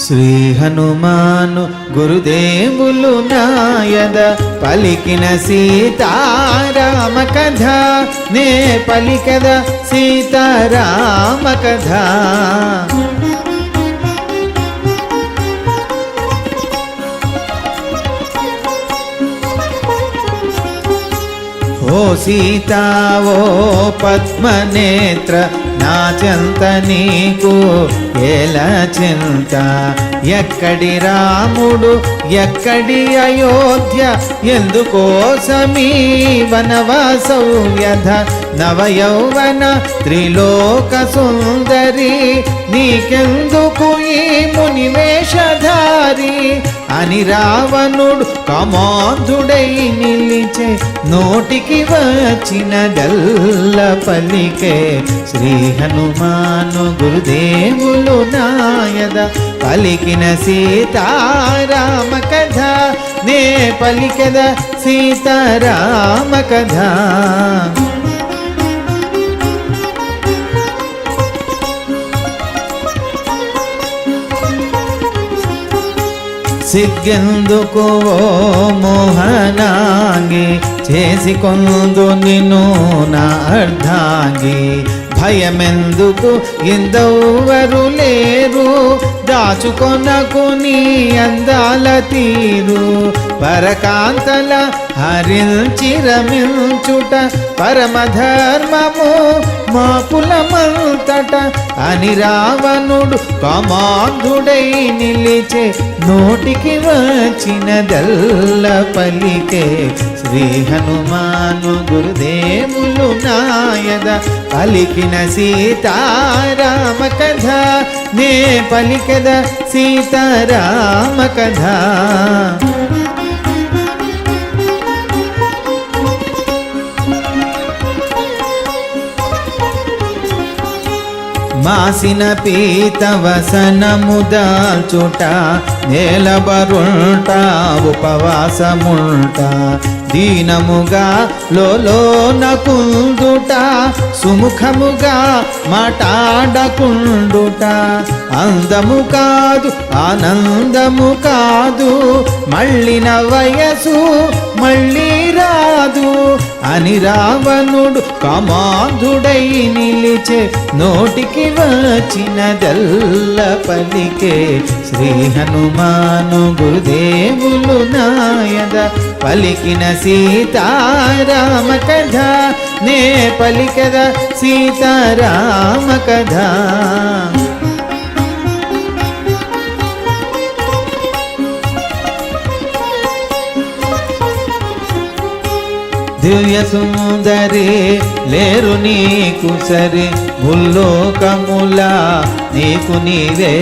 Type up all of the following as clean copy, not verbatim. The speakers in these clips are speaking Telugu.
శ్రీ హనుమాను గురుదేవులు నాయద పలికిన సీతారామ కథ నే పలికద సీతారామ కథ. ఓ సీతా ఓ పద్మనేత్ర నా చెంత నీకు ఏల చింత, ఎక్కడి రాముడు ఎక్కడి అయోధ్య, ఎందుకోసమీ వనవాసౌ వ్యధ, నవయౌవన త్రిలోక సుందరి నీకెందుకు ఈ మునివేషధారి అని రావణుడు కమాంధుడై నిలిచే నోటికి వచ్చినదల్ల పలికే. శ్రీ హనుమాను గురుదేవులు నాయద పలికిన సీతారామ కథ నే పలికద సీతారామ కథ. సిగ్గెందుకు ఓ మోహనాంగి చేసుకొందు నిన్ను నా అర్ధాంగి, భయమెందుకు ఇందెవ్వరు లేరు దాచుకొనకు నీ అందాల తీరు, పరకాంతల హరించి రమించుట పరమధర్మము మా కులమంతట అని రావణుడు కమాంధుడై నిలిచే నోటికి వచ్చినదల్ల పలికే. శ్రీ హనుమాను గురుదేవులు నాయద పలికిన సీతారామ కథ నే పలికద సీతారామ కథ. మాసిన పీతవసనము దాల్చుట నేలబరుంట ఉపవాసముంట, దీనముగా లోనకుందుట సుముఖముగా మాటాడకుండుట, అందము కాదు ఆనందము కాదు మళ్ళిన వయసు మళ్ళీ రాదు అని రావణుడు కమాంధుడై నిలిచే నోటికి వచ్చినదల్ల పలికే. శ్రీ హనుమాను గురుదేవులు నాయద పలికిన సీతారామ కథ నే పలికద సీతారామ కథ. దివ్య సుందరి లేరు నీకు సరి, ముల్లోకముల నీకు నీవే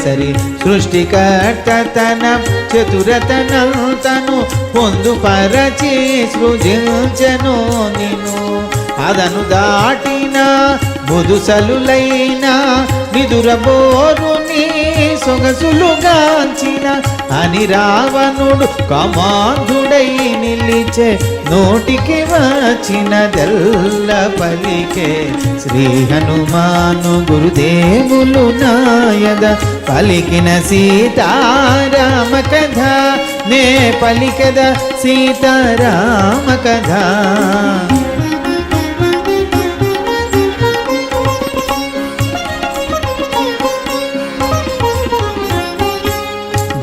సరి, సృష్టికర్తన చతురతనంతను పొందుపరచి సృజించెను నిన్ను, అదను దాటిన ముదుసలులైన నిదురబోరు నీ సొగసులుగాంచిన అని రావణుడు కమాంధుడై నిలిచే నోటికి వచ్చినదల్ల పలికే. శ్రీ హనుమాను గురుదేవులు నాయద పలికిన సీతారామ కథ నే పలికద సీతారామ కథ.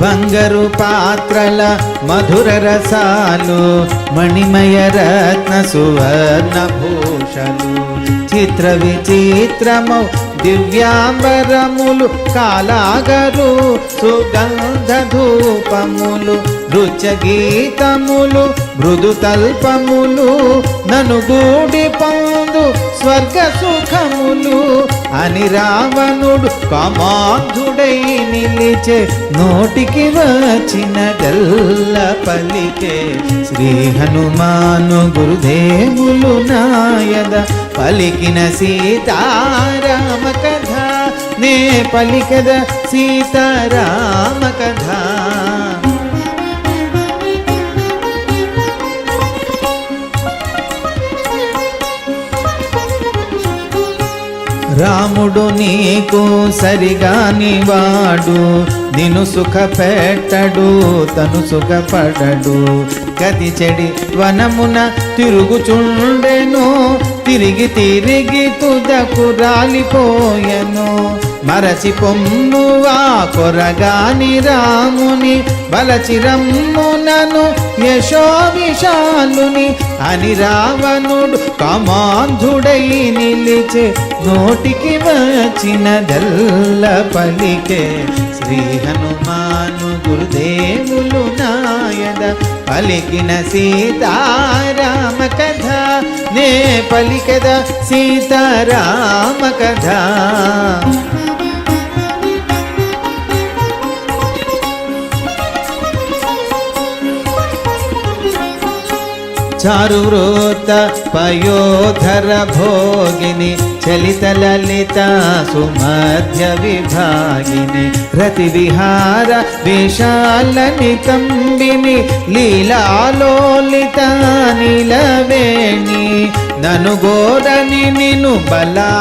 బంగారు పాత్రల మధుర రసాలు మణిమయ రత్న సువర్ణ భూషలు, చిత్ర విచిత్రమౌ దివ్యాంబరములు కాలాగరు సుగంధ ధూపములు, నృత్య గీతములు మృదు తల్పములు నను గూడి పొందు స్వర్గ సుఖములు అని రావణుడు కమాంధుడై నిలిచే నోటికి వచ్చినదల్ల పలికే. శ్రీ హనుమాను గురుదేవులు నాయద పలికిన సీతారామ కథ నే పలికద సీతారామ కథ. రాముడు నీకు సరిగాని వాడు, నిన్ను సుఖపెట్టడు తను సుఖపడడు. గతి చెడి వనమున తిరుగుచుండెను, తిరిగి తిరిగి తుదకు రాలిపోయెను. మరచి పొమ్మువా కొరగాని రాముని, బలచిరమ్మునను యశో విశాలుని అని రావణుడు కామాంధుడై నిలిచే, నోటికి వచ్చినదెల్ల పలికే. శ్రీ హనుమాను గురుదేవులు నాయద పలికిన సీతారామ కథ, నే పలికద సీతారామ కథ. చారు వృత్త పయోధర భోగిని, చలిత లలిత సుమధ్య విభాగిని, రతి విహార విశాలని తంబిని, లీలాలోలిత నీలవేణి, నను గోరని నిను బలా